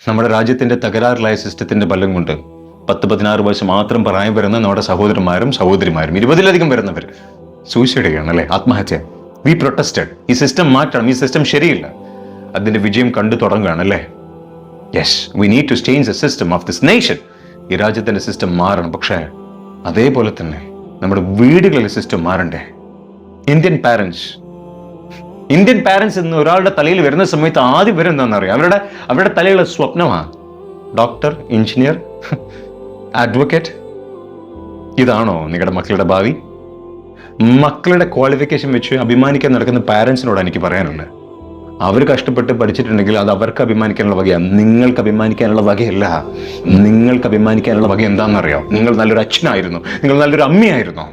നമ്മുടെ രാജ്യത്തിന്റെ തകരാറിലായ സിസ്റ്റത്തിന്റെ ബലം കൊണ്ട് 10-16 വയസ്സ് മാത്രം പ്രായം വരുന്ന നമ്മുടെ സഹോദരന്മാരും സഹോദരിമാരും 20-ലധികം വരുന്നവർ സൂയിസൈഡ് ചെയ്യണം അല്ലെ, ആത്മഹത്യ. V protested. ഈ സിസ്റ്റം മാറ്റണം, ഈ സിസ്റ്റം ശരിയില്ല. അതിന്റെ വിജയം കണ്ടു തുടങ്ങുകയാണ് അല്ലേ. Yes, we need to change the system of this nation. ഈ രാജ്യത്തിന്റെ സിസ്റ്റം മാറണം. പക്ഷേ അതേപോലെ തന്നെ നമ്മുടെ വീടുകളിലെ സിസ്റ്റം മാറണ്ടേ? ഇന്ത്യൻ പാരന്റ്സ് എന്ന് ഒരാളുടെ തലയിൽ വരുന്ന സമയത്ത് ആദ്യം വരും എന്താണെന്നറിയാം, അവരുടെ തലയിലുള്ള സ്വപ്നമാണ് ഡോക്ടർ, എഞ്ചിനീയർ, അഡ്വക്കേറ്റ്. ഇതാണോ നിങ്ങളുടെ മക്കളുടെ ഭാവി? മക്കളുടെ ക്വാളിഫിക്കേഷൻ വെച്ച് അഭിമാനിക്കാൻ നടക്കുന്ന പാരന്റ്സിനോട് എനിക്ക് പറയാനുള്ളത്, അവർ കഷ്ടപ്പെട്ട് പഠിച്ചിട്ടുണ്ടെങ്കിൽ അത് അവർക്ക് അഭിമാനിക്കാനുള്ള വകയാണ്, നിങ്ങൾക്ക് അഭിമാനിക്കാനുള്ള വകയല്ല. നിങ്ങൾക്ക് അഭിമാനിക്കാനുള്ള വക എന്താണെന്നറിയാം? നിങ്ങൾ നല്ലൊരു അച്ഛനായിരുന്നു, നിങ്ങൾ നല്ലൊരു അമ്മയായിരുന്നു.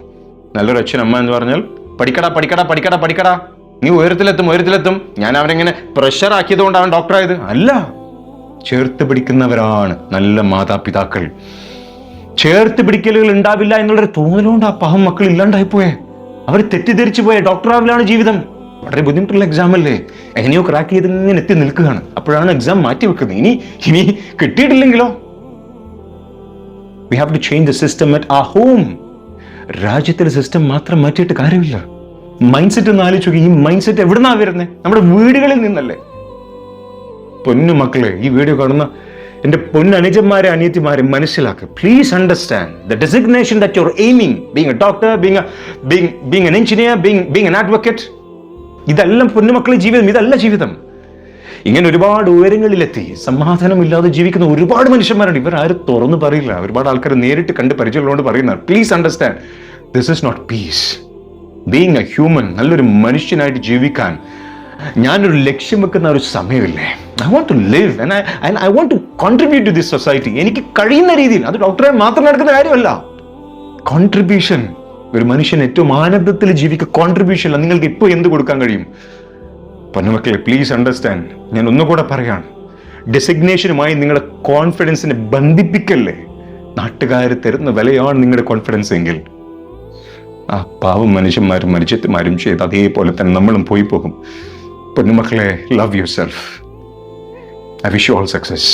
നല്ലൊരു അച്ഛൻ, അമ്മ എന്ന് പറഞ്ഞാൽ പഠിക്കടാ പഠിക്കടാ പഠിക്കടാ പഠിക്കടാ, നീ ഉയരത്തിലെത്തും. ഞാൻ അവനെങ്ങനെ പ്രഷർ ആക്കിയത് കൊണ്ട് അവൻ ഡോക്ടറായത് അല്ല. ചേർത്ത് പിടിക്കുന്നവരാണ് നല്ല മാതാപിതാക്കൾ. ചേർത്ത് പിടിക്കലുകൾ ഉണ്ടാവില്ല എന്നുള്ളൊരു തോന്നലുകൊണ്ട് ആ പാവം മക്കൾ ഇല്ലാണ്ടായിപ്പോയെ. അവർ തെറ്റിദ്ധരിച്ചു പോയ ഡോക്ടറാവിലാണ് ജീവിതം. വളരെ ബുദ്ധിമുട്ടുള്ള എക്സാം അല്ലേ, എങ്ങനെയോ ക്രാക്ക് ചെയ്ത് ഇങ്ങനെ എത്തി നിൽക്കുകയാണ്. അപ്പോഴാണ് എക്സാം മാറ്റി വെക്കുന്നത്. ഇനി കിട്ടിയിട്ടില്ലെങ്കിലോ? We have to change the system at our home. രാജ്യത്തിലെ സിസ്റ്റം മാത്രം മാറ്റിയിട്ട് കാര്യമില്ല. മൈൻഡ് സെറ്റ് ഒന്ന് ആലോചിച്ചു. ഈ മൈൻഡ് സെറ്റ് എവിടുന്നാ വരുന്നത്? നമ്മുടെ വീടുകളിൽ നിന്നല്ലേ. പൊന്നു മക്കളെ, ഈ വീഡിയോ കാണുന്ന എന്റെ പൊന്നനുജന്മാരെ അനിയത്തിമാരെ മനസ്സിലാക്കുക. Please understand the designation that you are aiming, being A doctor, being an engineer, being N advocate. ഇതെല്ലാം പൊന്നുമക്കളെ ജീവിതം, ഇതല്ല ജീവിതം. ഇങ്ങനെ ഒരുപാട് ഉയരങ്ങളിലെത്തി സമാധാനമില്ലാതെ ജീവിക്കുന്ന ഒരുപാട് മനുഷ്യന്മാരുണ്ട്. ഇവരാരും തുറന്നു പറയില്ല. ഒരുപാട് ആൾക്കാർ നേരിട്ട് കണ്ട് പരിചയമുള്ളതുകൊണ്ട് പറയുന്നത്. Please understand, this is not peace. Being a human, നല്ലൊരു മനുഷ്യനായിട്ട് ജീവിക്കാൻ ഞാനൊരു ലക്ഷ്യം വെക്കുന്ന ഒരു സമയമില്ലേ. I want to live and I want to contribute to this society. എനിക്ക് കഴിയുന്ന രീതിയിൽ. അത് ഡോക്ടറെ മാത്രം നടക്കുന്ന കാര്യമല്ല. കോൺട്രിബ്യൂഷൻ. ഒരു മനുഷ്യൻ ഏറ്റവും ആനന്ദത്തിൽ ജീവിക്കുക കോൺട്രിബ്യൂഷൻ അല്ല. നിങ്ങൾക്ക് ഇപ്പോൾ എന്ത് കൊടുക്കാൻ കഴിയും? പൊന്നുമക്കളെ, പ്ലീസ് അണ്ടർസ്റ്റാൻഡ്. ഞാൻ ഒന്നുകൂടെ പറയാണ്, ഡെസിഗ്നേഷനുമായി നിങ്ങളുടെ കോൺഫിഡൻസിനെ ബന്ധിപ്പിക്കല്ലേ. നാട്ടുകാർ തരുന്ന വിലയാണ് നിങ്ങളുടെ കോൺഫിഡൻസ് എങ്കിൽ ആ പാവം മനുഷ്യന്മാരും മരിച്ചെത്തുമാരും ചെയ്ത് അതേപോലെ തന്നെ നമ്മളും പോയി പോകും. പൊന്നുമക്കളെ, love yourself. I wish you all success.